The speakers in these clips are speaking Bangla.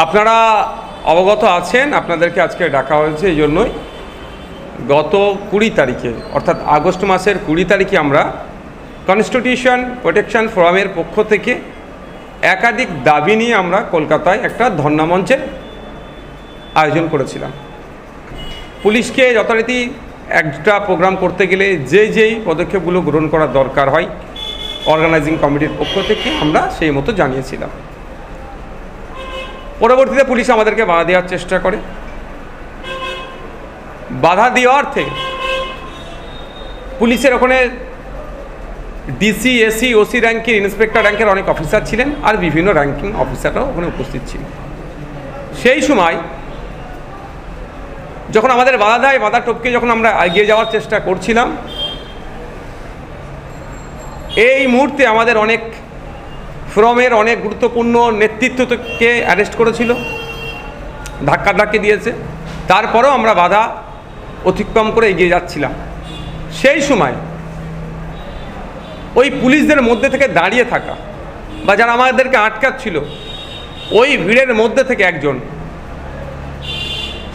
আপনারা অবগত আছেন, আপনাদেরকে আজকে ডাকা হয়েছে এই জন্যই, গত 20 তারিখে অর্থাৎ আগস্ট মাসের 20 তারিখে আমরা কনস্টিটিউশন প্রোটেকশন ফোরামের পক্ষ থেকে একাধিক দাবি নিয়ে আমরা কলকাতায় একটা ধর্ণামঞ্চের আয়োজন করেছিলাম। পুলিশকে যথারীতি একটা প্রোগ্রাম করতে গেলে যেই পদক্ষেপগুলো গ্রহণ করা দরকার হয় অর্গানাইজিং কমিটির পক্ষ থেকে আমরা সেই মতো জানিয়েছিলাম। পরবর্তীতে পুলিশ আমাদেরকে বাধা দেওয়ার চেষ্টা করে। বাধা দেওয়ার থেকে পুলিশের ওখানে ডিসি, এসি, ওসি র্যাঙ্কের, ইন্সপেক্টর র্যাঙ্কের অনেক অফিসার ছিলেন আর বিভিন্ন র্যাঙ্কিং অফিসাররাও ওখানে উপস্থিত ছিলেন। সেই সময় যখন আমাদের বাধা দেয়, বাধা টপকে যখন আমরা এগিয়ে যাওয়ার চেষ্টা করছিলাম, এই মুহূর্তে আমাদের অনেক ফোরামের অনেক গুরুত্বপূর্ণ নেতৃত্বকে অ্যারেস্ট করেছিল, ধাক্কি দিয়েছে। তারপরেও আমরা বাধা অতিক্রম করে এগিয়ে যাচ্ছিলাম। সেই সময় ওই পুলিশদের মধ্যে থেকে দাঁড়িয়ে থাকা বা যারা আমাদেরকে আটকাচ্ছিল, ওই ভিড়ের মধ্যে থেকে একজন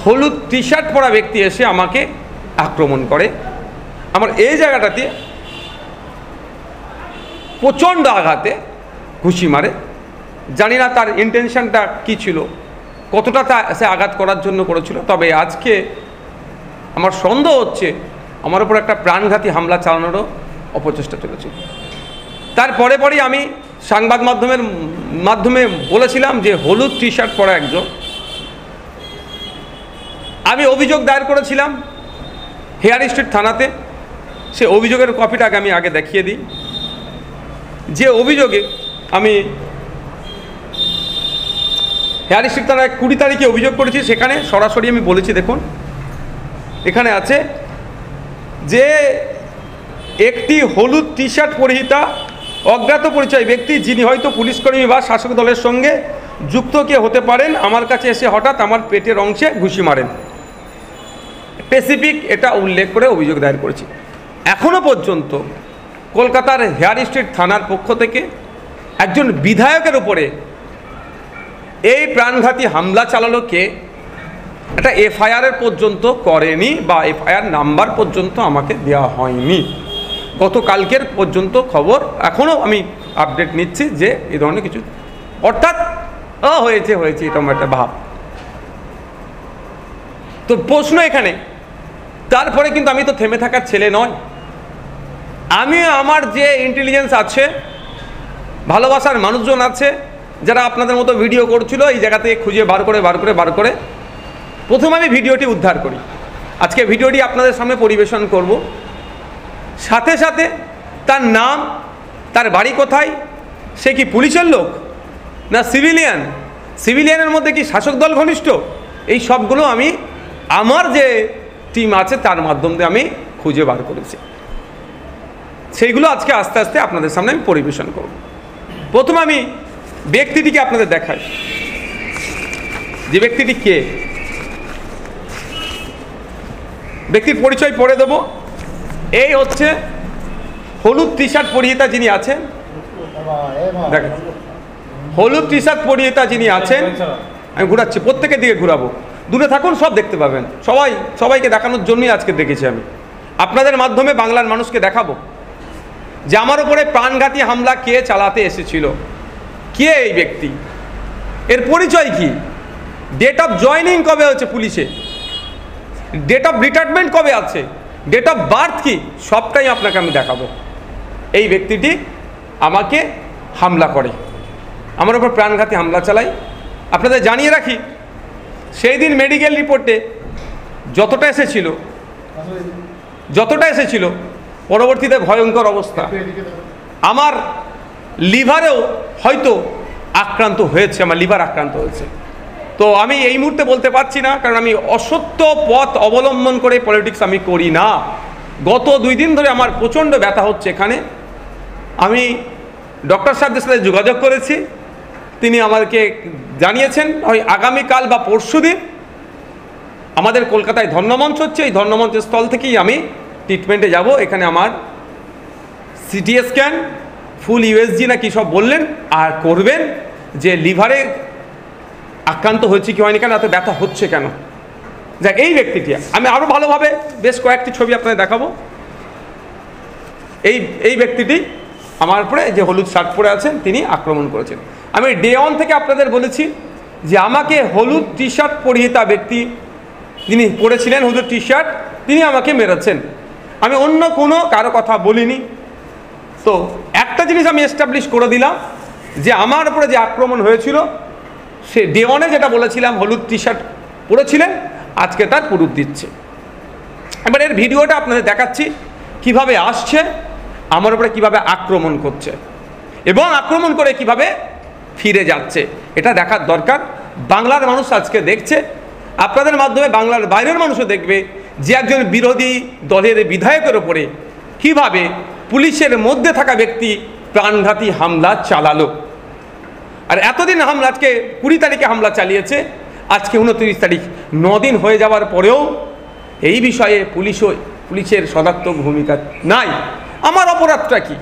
হলুদ টি শার্ট পরা ব্যক্তি এসে আমাকে আক্রমণ করে। আমার এই জায়গাটাতে প্রচণ্ড আঘাতে ঘুষি মারে। জানি না তার ইন্টেনশনটা কী ছিল, কতটা সে আঘাত করার জন্য করেছিল। তবে আজকে আমার সন্দেহ হচ্ছে আমার উপর একটা প্রাণঘাতী হামলা চালানোরও অপচেষ্টা চলেছিল। পরেই আমি সংবাদ মাধ্যমে বলেছিলাম যে হলুদ টি শার্ট পরা একজন, আমি অভিযোগ দায়ের করেছিলাম হেয়ার স্ট্রিট থানাতে। সে অভিযোগের কপিটাকে আমি আগে দেখিয়ে দিই। যে অভিযোগে আমি হেয়ার স্ট্রিট থানায় 20 তারিখে অভিযোগ করেছি, সেখানে সরাসরি আমি বলেছি, দেখুন এখানে আছে যে একটি হলুদ টি শার্ট পরিহিতা অজ্ঞাত পরিচয় ব্যক্তি, যিনি হয়তো পুলিশকর্মী বা শাসক দলের সঙ্গে যুক্ত কে হতে পারেন, আমার কাছে এসে হঠাৎ আমার পেটের অংশে ঘুষি মারেন। স্পেসিফিক এটা উল্লেখ করে অভিযোগ দায়ের করেছি। এখনও পর্যন্ত কলকাতার হেয়ার স্ট্রিট থানার পক্ষ থেকে একজন বিধায়কের উপরে এই প্রাণঘাতী হামলা চালালো কে, একটা এফআইআর পর্যন্ত করেনি বা এফআইআর নাম্বার পর্যন্ত আমাকে দেওয়া হয়নি। গতকালকের পর্যন্ত খবর, এখনও আমি আপডেট নিচ্ছি যে এই ধরনের কিছু, অর্থাৎ হয়েছে এরকম একটা ভাব। তো প্রশ্ন এখানে, তারপরে কিন্তু আমি তো থেমে থাকার ছেলে নয়। আমি আমার যে ইন্টেলিজেন্স আছে, ভালোবাসার মানুষজন আছে যারা আপনাদের মতো ভিডিও করছিল, এই জায়গা থেকে খুঁজে বার করে প্রথমে আমি ভিডিওটি উদ্ধার করি। আজকে ভিডিওটি আপনাদের সামনে পরিবেশন করব। সাথে সাথে তার নাম, তার বাড়ি কোথায়, সে কি পুলিশের লোক না সিভিলিয়ানের মধ্যে কি শাসক দল ঘনিষ্ঠ, এই সবগুলো আমি আমার যে টিম আছে তার মাধ্যম দিয়ে আমি খুঁজে বার করেছি। সেইগুলো আজকে আস্তে আস্তে আপনাদের সামনে আমি পরিবেশন করব। প্রথমে আমি ব্যক্তিটিকে আপনাদের দেখাই, যে ব্যক্তিটি কে, ব্যক্তির পরিচয় পড়ে দেব। এই হচ্ছে হলুদ টি শার্ট পরিহিতা যিনি আছেন, দেখেন হলুদ টি শার্ট পরিহিতা যিনি আছেন। আমি ঘুরাচ্ছি, প্রত্যেকের দিকে ঘুরাবো, দূরে থাকুন, সব দেখতে পাবেন। সবাইকে দেখানোর জন্যই আজকে দেখেছি আমি, আপনাদের মাধ্যমে বাংলার মানুষকে দেখাবো যে আমার উপরে প্রাণঘাতী হামলা কে চালাতে এসেছিল, কে এই ব্যক্তি, এর পরিচয় কি, ডেট অফ জয়নিং কবে হচ্ছে পুলিশে, ডেট অফ রিটায়ারমেন্ট কবে আছে, ডেট অফ বার্থ কি, সবটাই আপনাকে আমি দেখাবো। এই ব্যক্তিটি আমাকে হামলা করে, আমার উপর প্রাণঘাতী হামলা চালায়। আপনাদের জানিয়ে রাখি, সেই দিন মেডিকেল রিপোর্টে যতটা এসেছিল পরবর্তীতে ভয়ঙ্কর অবস্থা, আমার লিভারেও হয়তো আক্রান্ত হয়েছে, আমার লিভার আক্রান্ত হয়েছে। তো আমি এই মুহূর্তে বলতে পারছি না, কারণ আমি অসত্য পথ অবলম্বন করে পলিটিক্স আমি করি না। গত 2 দিন ধরে আমার প্রচণ্ড ব্যথা হচ্ছে এখানে। আমি ডক্টর সাহেবদের সাথে যোগাযোগ করেছি, তিনি আমাদেরকে জানিয়েছেন ওই আগামীকাল বা পরশুদিন আমাদের কলকাতায় ধর্ণামঞ্চ হচ্ছে, এই ধর্ণামঞ্চের স্থল থেকেই আমি ট্রিটমেন্টে যাব। এখানে আমার সিটি স্ক্যান, ফুল ইউএসজি না কি সব বললেন, আর করবেন যে লিভারে আক্রান্ত হয়েছে কি হয়নি কেন, এত ব্যথা হচ্ছে কেন। যাক, এই ব্যক্তিটি আমি আরও ভালোভাবে বেশ কয়েকটি ছবি আপনাদের দেখাবো। এই ব্যক্তিটি আমার উপরে যে হলুদ শার্ট পরে আছেন তিনি আক্রমণ করেছেন। আমি ডে 1 থেকে আপনাদের বলেছি যে আমাকে হলুদ টি শার্ট পরিহিতা ব্যক্তি যিনি পরেছিলেন হলুদ টি শার্ট, তিনি আমাকে মেরেছেন। আমি অন্য কোনো কারো কথা বলিনি। তো একটা জিনিস আমি এস্টাবলিশ করে দিলাম যে আমার উপরে যে আক্রমণ হয়েছিল সে ডে 1-এ যেটা বলেছিলাম হলুদ টি শার্ট পরেছিলেন, আজকে তার প্রুফ দিচ্ছে। এবার এর ভিডিওটা আপনাদের দেখাচ্ছি কিভাবে আসছে, আমার উপরে কিভাবে আক্রমণ করছে এবং আক্রমণ করে কিভাবে ফিরে যাচ্ছে, এটা দেখার দরকার। বাংলার মানুষ আজকে দেখছে, আপনাদের মাধ্যমে বাংলার বাইরের মানুষও দেখবে যে একজন বিরোধী দলের বিধায়কের ওপরে কিভাবে পুলিশের মধ্যে থাকা ব্যক্তি প্রাণঘাতী হামলা চালালো। আর এতদিন হামলা, আজকে 20 তারিখে হামলা চালিয়েছে, আজকে 29 তারিখ, 9 দিন হয়ে যাওয়ার পরেও এই বিষয়ে পুলিশের সদাত্মক ভূমিকা নাই। আমার অপরাধটা কি?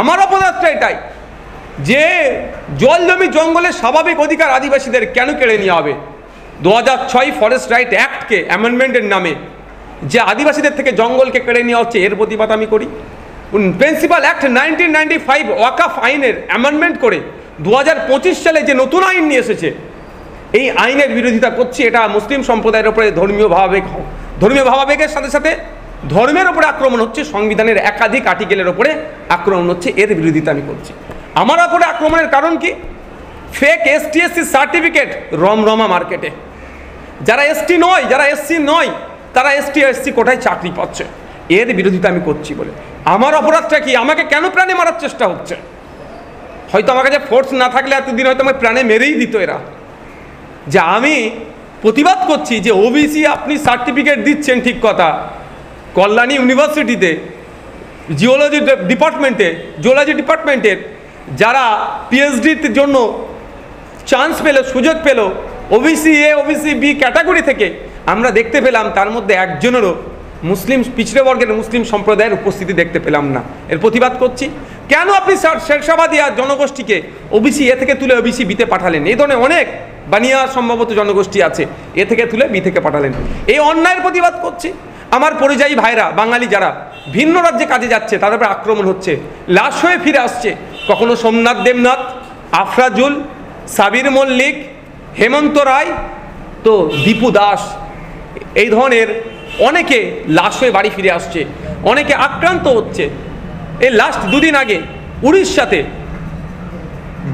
আমার অপরাধটা এটাই যে জল জমি জঙ্গলের স্বাভাবিক অধিকার আদিবাসীদের কেন কেড়ে নেওয়া হবে। 2006 ফরেস্ট রাইট অ্যাক্টকে অ্যামেন্ডমেন্টের নামে যে আদিবাসীদের থেকে জঙ্গলকে কেড়ে নেওয়া হচ্ছে, এর প্রতিবাদ আমি করি। প্রিন্সিপাল অ্যাক্ট 1995 ওয়াকাফ আইনের অ্যামেন্ডমেন্ট করে 2025 সালে যে নতুন আইন নিয়ে এসেছে, এই আইনের বিরোধিতা করছি। এটা মুসলিম সম্প্রদায়ের উপরে ধর্মীয় ভাবাবেগের সাথে সাথে ধর্মের ওপরে আক্রমণ হচ্ছে, সংবিধানের একাধিক আর্টিকেলের ওপরে আক্রমণ হচ্ছে, এর বিরোধিতা আমি করছি। আমার ওপরে আক্রমণের কারণ কি? ফেক ST/SC সার্টিফিকেট রমরমা মার্কেটে। যারা ST নয়, যারা SC নয়, তারা ST/SC কোটায় চাকরি পাচ্ছে, এর বিরোধিতা আমি করছি বলে। আমার অপরাধটা কি? আমাকে কেন প্রাণে মারার চেষ্টা হচ্ছে? হয়তো আমার কাছে ফোর্স না থাকলে এতদিন হয়তো আমাকে প্রাণে মেরেই দিত এরা। যে আমি প্রতিবাদ করছি যে OBC আপনি সার্টিফিকেট দিচ্ছেন, ঠিক কথা, কল্যাণী ইউনিভার্সিটিতে জিওলজি ডিপার্টমেন্টের যারা PhDর জন্য চান্স পেল, সুযোগ পেল OBC A OBC B category থেকে, আমরা দেখতে পেলাম তার মধ্যে একজনেরও মুসলিম পিছড়ে বর্গের মুসলিম সম্প্রদায়ের উপস্থিতি দেখতে পেলাম না। এর প্রতিবাদ করছি। কেন আপনি শেরশাবাদী আর জনগোষ্ঠীকে OBC A থেকে তুলে OBC B তে পাঠালেন? এই ধরনের অনেক বানিয়া সম্ভবত জনগোষ্ঠী আছে, A থেকে তুলে B থেকে পাঠালেন। এই অন্যায়ের প্রতিবাদ করছি। আমার পরিযায়ী ভাইরা, বাঙালি যারা ভিন্ন রাজ্যে কাজে যাচ্ছে, তাদের উপরে আক্রমণ হচ্ছে, লাশ হয়ে ফিরে আসছে। কখনো সোমনাথ দেবনাথ, আফরাজুল, সাবির মল্লিক, হেমন্ত রায়, তো দীপু দাস, এই ধরনের অনেকে লাশ হয়ে বাড়ি ফিরে আসছে, অনেকে আক্রান্ত হচ্ছে। এই লাস্ট 2 দিন আগে উড়িষ্যাতে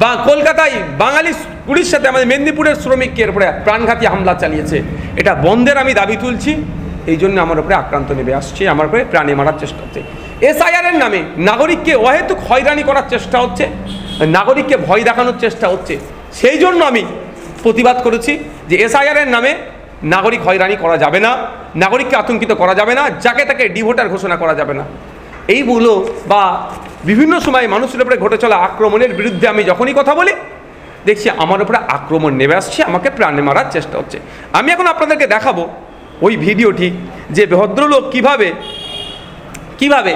বা কলকাতায় বাঙালি উড়িষ্যাতে আমাদের মেদিনীপুরের শ্রমিকের উপরে প্রাণঘাতী হামলা চালিয়েছে। এটা বন্ধের আমি দাবি তুলছি। এই জন্য আমার উপরে আক্রান্ত নেমে আসছে, আমার উপরে প্রাণে মারার চেষ্টা হচ্ছে। SIR-এর নামে নাগরিককে অহেতুক হয়রানি করার চেষ্টা হচ্ছে, নাগরিককে ভয় দেখানোর চেষ্টা হচ্ছে। সেই জন্য আমি প্রতিবাদ করেছি যে SIR-এর নামে নাগরিক হয়রানি করা যাবে না, নাগরিককে আতঙ্কিত করা যাবে না, যাকে তাকে ডিভোটার ঘোষণা করা যাবে না। এইগুলো বা বিভিন্ন সময় মানুষের উপরে ঘটে চলা আক্রমণের বিরুদ্ধে আমি যখনই কথা বলি, দেখছি আমার উপরে আক্রমণ নেমে আসছে, আমাকে প্রাণে মারার চেষ্টা হচ্ছে। আমি এখন আপনাদেরকে দেখাবো ওই ভিডিওটি, যে ভদ্রলোক কিভাবে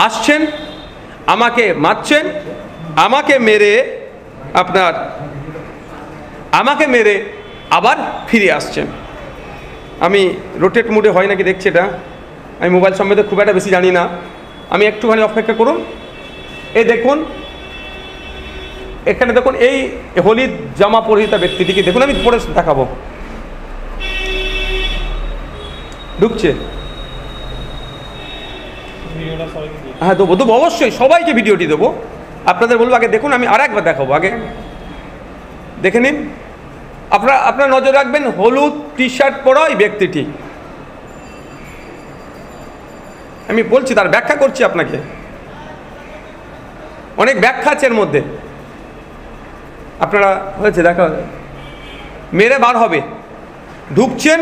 আসছেন, আমাকে মারছেন, আমাকে মেরে আবার ফিরে আসছেন। আমি রোটেট মুডে হয় নাকি দেখছি, এটা আমি মোবাইল সম্বন্ধে খুব একটা বেশি জানি না, আমি একটুখানি অপেক্ষা করুন। এই দেখুন, এখানে দেখুন এই হলুদ জামা পরিহিতা ব্যক্তিটিকে দেখুন, আমি পরে দেখাবো। ঢুকছে, হ্যাঁ দেবো অবশ্যই, সবাইকে ভিডিওটি দেবো। আপনাদের বলবো আগে দেখুন, আমি আর একবার দেখাবো, আগে দেখে নিন। আপনারা নজর রাখবেন হলুদ টি শার্ট পরা এই ব্যক্তিটি, আমি বলছি, তার ব্যাখ্যা করছি আপনাকে। অনেক ব্যাখ্যা আছে এর মধ্যে, আপনারা হয়েছে দেখা মেরে বার হবে, ঢুকছেন,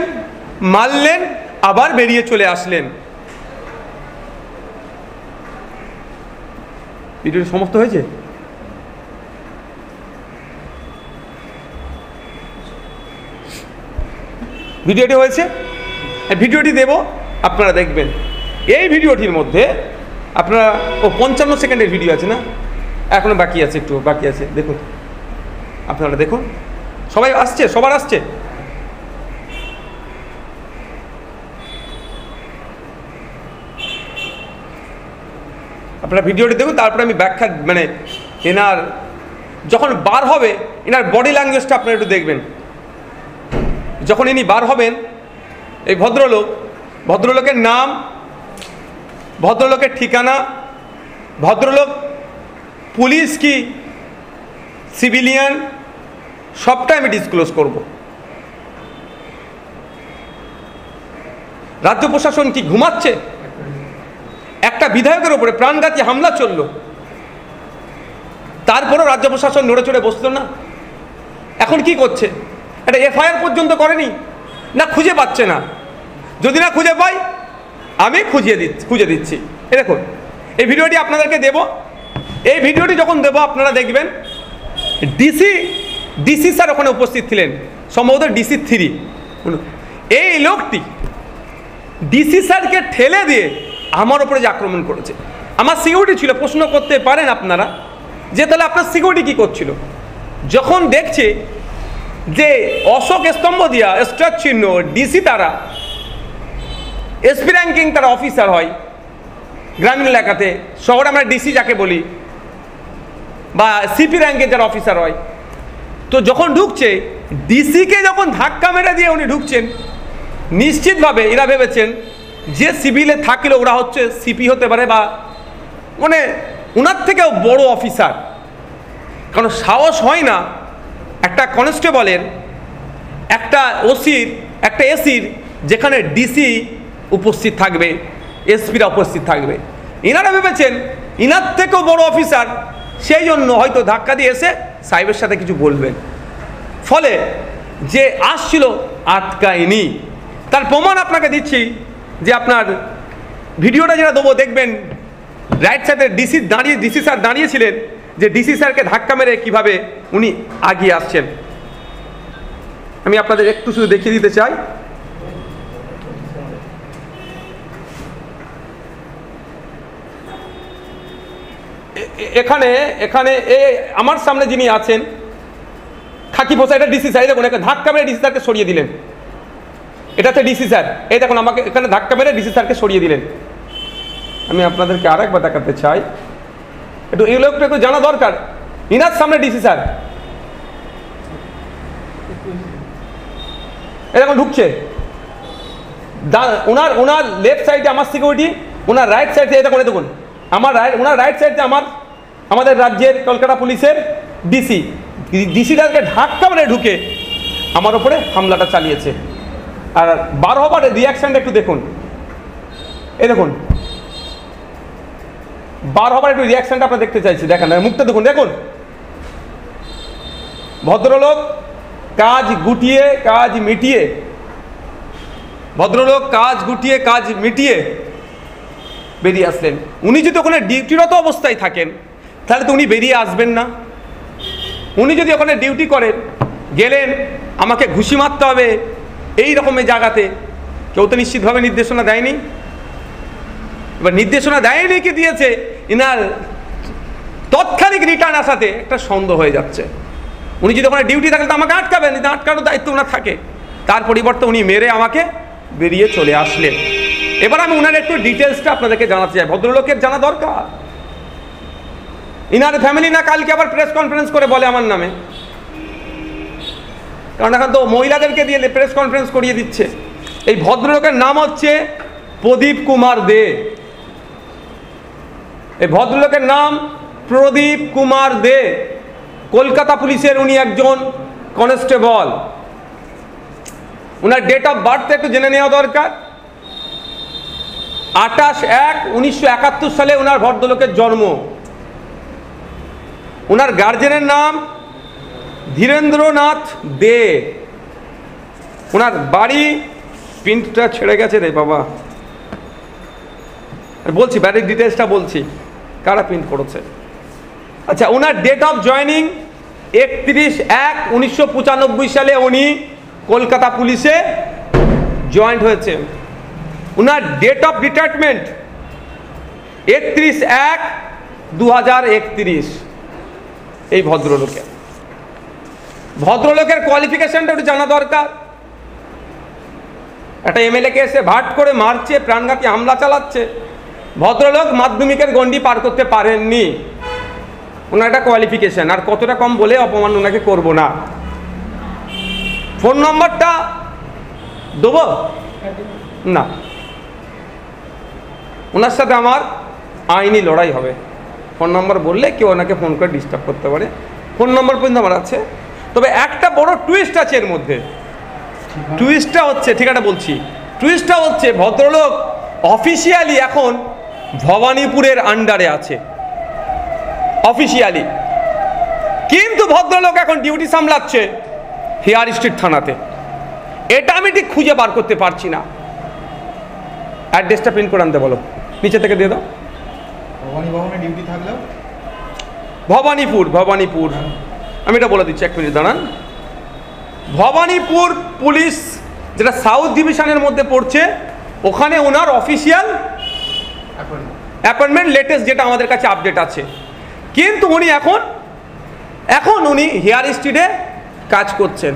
মারলেন, আবার বেরিয়ে চলে আসলেন। ভিডিওটি সমাপ্ত হয়েছে। ভিডিওটি হয়েছে, ভিডিওটি দেব, আপনারা দেখবেন। এই ভিডিওটির মধ্যে আপনারা 55 সেকেন্ডের ভিডিও আছে না, এখনো বাকি আছে, একটু বাকি আছে, দেখুন, আপনারা দেখুন। সবাই আসছে, সবার আসছে? আপনারা ভিডিওটি দেখুন, তারপরে আমি ব্যাখ্যা, মানে এনার যখন বার হবে এনার বডি ল্যাঙ্গুয়েজটা আপনারা একটু দেখবেন। যখন ইনি বার হবেন, এই ভদ্রলোকের নাম, ভদ্রলোকের ঠিকানা, ভদ্রলোক পুলিশ কি সিভিলিয়ান, সবটা আমি ডিসক্লোজ করব। রাজ্য প্রশাসন কি ঘুমাচ্ছে? একটা বিধায়কের উপরে প্রাণঘাতী হামলা চলল, তারপরও রাজ্য প্রশাসন নড়ে চড়ে বসলো না। এখন কি করছে? একটা এফআইআর পর্যন্ত করেনি, না খুঁজে পাচ্ছে না। যদি না খুঁজে পাই আমি খুঁজে দিচ্ছি। এই দেখুন, এই ভিডিওটি আপনাদেরকে দেব। এই ভিডিওটি যখন দেব আপনারা দেখবেন ডিসি স্যার ওখানে উপস্থিত ছিলেন, সম্ভবত ডিসি 3। এই লোকটি ডিসি স্যারকে ঠেলে দিয়ে আমার উপরে যে আক্রমণ করেছে। আমার সিকিউরিটি ছিল, প্রশ্ন করতে পারেন আপনারা যে তাহলে আপনার সিকিউরিটি কী করছিল? যখন দেখছে যে অশোক স্তম্ভ দিয়া স্টার চিহ্ন ডিসি, তারা এসপি র্যাঙ্কিং তারা অফিসার হয় গ্রামীণ এলাকাতে, শহরে আমরা ডিসি যাকে বলি, বা সিপি র্যাঙ্কের যারা অফিসার হয়, তো যখন ঢুকছে ডিসিকে যখন ধাক্কা মেরে দিয়ে উনি ঢুকছেন, নিশ্চিতভাবে এরা ভেবেছেন যে সিভিলে থাকলে ওরা হচ্ছে সিপি হতে পারে, বা মানে ওনার থেকেও বড় অফিসার। কারণ সাহস হয় না একটা কনস্টেবলের, একটা ওসির, একটা এসির, যেখানে ডিসি উপস্থিত থাকবে, এসপিরা উপস্থিত থাকবে। ইনারা ভেবেছেন ইনার থেকেও বড় অফিসার, সেই জন্য হয়তো ধাক্কা দিয়ে এসে সাহেবের সাথে কিছু বলবেন, ফলে যে আসছিল আটকায়নি। তার প্রমাণ আপনাকে দিচ্ছি যে আপনার ভিডিওটা যেটা দেবো দেখবেন, রাইট সাইডে ডিসি স্যার দাঁড়িয়েছিলেন, যে ডিসি স্যারকে ধাক্কা মেরে কীভাবে উনি আগিয়ে আসছেন। আমি আপনাদের একটু শুধু দেখিয়ে দিতে চাই। এখানে আমার সামনে যিনি আছেন খাকি পোশাক, এটা ডিসি স্যার। দেখুন, ধাক্কা মেরে ডিসি স্যারকে সরিয়ে দিলেন। এটা হচ্ছে ডিসি স্যার। এই দেখুন, আমাকে এখানে ধাক্কা মেরে ডিসি স্যারকে সরিয়ে দিলেন। আমি আপনাদেরকে আরেকবার দেখাতে চাই, এই লোকটা একটু জানা দরকার। ইনার সামনে ডিসি স্যার, এরকম ঢুকছে। ওনার লেফট সাইডে আমার সিকিউরিটি, ওনার রাইট সাইডে দেখুন ওনার রাইট সাইডে আমাদের রাজ্যের কলকাতা পুলিশের ডিসিটাকে ধাক্কা মেরে ঢুকে আমার উপরে হামলাটা চালিয়েছে। আর বার হবার রিয়াকশনটা একটু দেখুন। এই দেখুন, বার হবার একটু রিয়াকশনটা আপনারা দেখতে চাইছি। দেখেন মুখটা দেখুন। দেখুন, ভদ্রলোক কাজ গুটিয়ে কাজ মিটিয়ে বেরিয়ে আসলেন। উনি যদি ওখানে ডিউটিরত অবস্থায় থাকেন তাহলে তো উনি বেরিয়ে আসবেন না। উনি যদি ওখানে ডিউটি করেন, গেলেন আমাকে ঘুষি মারতে হবে এই রকমের জায়গাতে, কেউ তো নিশ্চিতভাবে নির্দেশনা দেয়নি। এবার নির্দেশনা দেয়নি কি দিয়েছে, ইনার তৎক্ষণিক রিটার্ন আসাতে একটা সন্দেহ হয়ে যাচ্ছে। উনি যদি ওখানে ডিউটি থাকেন তো আমাকে আটকাবেন, আটকানোর দায়িত্ব ওনার থাকে। তার পরিবর্তে উনি মেরে আমাকে বেরিয়ে চলে আসলেন। এবার আমি ওনার একটু ডিটেলসটা আপনাদেরকে জানাতে চাই, ভদ্রলোকের জানা দরকার। ইনার ফ্যামিলি না কালকে আবার প্রেস কনফারেন্স করে বলে আমার নামে, কারণ এখন তো মহিলাদেরকে দিয়ে প্রেস কনফারেন্স করিয়ে দিচ্ছে। এই ভদ্রলোকের নাম হচ্ছে প্রদীপ কুমার দে। এই ভদ্রলোকের নাম প্রদীপ কুমার দে, কলকাতা পুলিশের উনি একজন কনস্টেবল। ওনার ডেট অফ বার্থ একটু জেনে নেওয়া দরকার। 28/1/1971 সালে ওনার ভদ্রলোকের জন্ম। ওনার গার্জেনের নাম ধীরেন্দ্রনাথ দে। ওনার বাড়ি, প্রিন্টটা ছেড়ে গেছে রে বাবা, বলছি বাড়ির ডিটেলসটা বলছি, কারা প্রিন্ট করেছে। আচ্ছা, ওনার ডেট অফ জয়নিং 31/1/1995 সালে উনি কলকাতা পুলিশে জয়েন্ট হয়েছে। ওনার ডেট অফ রিটায়ারমেন্ট 31/1/2031। এই ভদ্রলোকে ভদ্রলোকের কোয়ালিফিকেশনটা একটু জানা দরকার। একটা এমএলএকে এসে ভাট করে মারছে, প্রাণঘাতী হামলা চালাচ্ছে, ভদ্রলোক মাধ্যমিকের গণ্ডি পার করতে পারেননি, ওনার একটা কোয়ালিফিকেশন। আর কতটা কম বলে অপমান ওনাকে করবো না। ফোন নম্বরটা দেবো না, ওনার সাথে আমার আইনি লড়াই হবে। ফোন নম্বর বললে কেউ ওনাকে ফোন করে ডিস্টার্ব করতে পারে, ফোন নম্বর পর্যন্ত আমার আছে। তবে একটা বড় টুইস্ট আছে এর মধ্যে। টুইস্টটা হচ্ছে, ঠিক আছে বলছি, টুইস্টটা হচ্ছে ভদ্রলোক অফিসিয়ালি এখন ভবানীপুরের আন্ডারে আছে, অফিসিয়ালি, কিন্তু ভদ্রলোক এখন ডিউটি সামলাচ্ছে হেয়ার স্ট্রিট থানাতে। এটা আমি ঠিক খুঁজে বার করতে পারছি না। অ্যাড্রেসটা প্রিন্ট করে আনতে বলো, নিচে থেকে দিয়ে দাও। ভবানী ভবনে ডিউটি থাকলেও ভবানীপুর, ভবানীপুর, আমি এটা বলে দিচ্ছি, এক মিনিট দাঁড়ান। ভবানীপুর পুলিশ, যেটা সাউথ ডিভিশনের মধ্যে পড়ছে, ওখানে ওনার অফিসিয়াল অ্যাপয়েন্টমেন্ট, লেটেস্ট যেটা আমাদের কাছে আপডেট আছে। কিন্তু উনি এখন উনি হেয়ার স্ট্রিটে কাজ করছেন।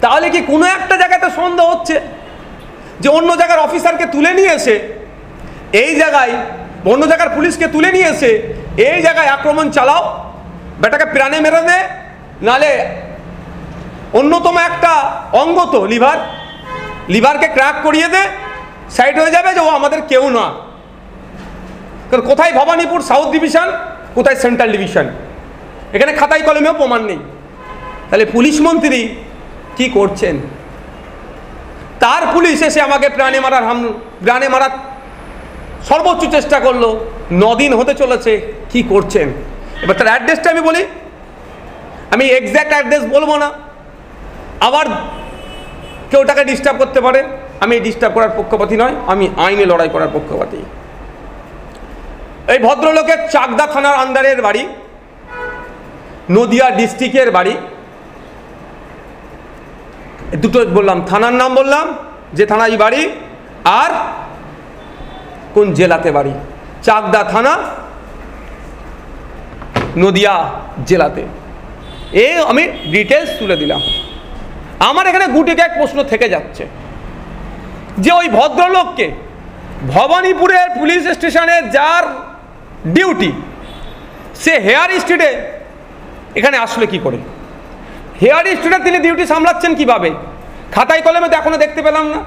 তাহলে কি কোনো একটা জায়গাতে সন্দেহ হচ্ছে যে অন্য জায়গার অফিসারকে তুলে নিয়ে এসে এই জায়গায়, অন্য জায়গার পুলিশকে তুলে নিয়ে এসে এই জায়গায় আক্রমণ চালাও, বেটাকে প্রাণে মেরে দে, নালে অন্যতম একটা অঙ্গ তো লিভারকে ক্র্যাক করিয়ে দে, সাইড হয়ে যাবে যে ও আমাদের কেউ না। কারণ কোথায় ভবানীপুর সাউথ ডিভিশন, কোথায় সেন্ট্রাল ডিভিশন, এখানে খাতায় কলমেও প্রমাণ নেই। তাহলে পুলিশ মন্ত্রী কি করছেন? তার পুলিশ এসে আমাকে প্রাণে মারার সর্বোচ্চ চেষ্টা করলো, 9 দিন হতে চলেছে, কি করছেন? এবার তার অ্যাড্রেসটা আমি বলি, আমি এক্স্যাক্ট অ্যাড্রেস বলবো না, আবার কেউ তাকে ডিস্টার্ব করতে পারে। আমি ডিস্টার্ব করার পক্ষপাতী নয়, আমি আইনে লড়াই করার পক্ষপাতী। এই ভদ্রলোকের চাকদা থানার আন্ডারের বাড়ি, নদিয়া ডিস্ট্রিক্টের বাড়ি। দুটো বললাম, থানার নাম বললাম যে থানায় বাড়ি, আর কোন জেলাতে বাড়ি। চাকদা থানা, নদিয়া জেলাতে। এই আমি ডিটেলস তুলে দিলাম। আমার এখানে গুটিকে এক প্রশ্ন থেকে যাচ্ছে যে ওই ভদ্রলোককে ভবানীপুরের পুলিশ স্টেশনে যার ডিউটি, সে হেয়ার স্ট্রিটে এখানে আসলে কি করে? হেয়ার স্ট্রিটে তিনি ডিউটি সামলাচ্ছেন কিভাবে? খাতায় কলমে তো এখনো দেখতে পেলাম না।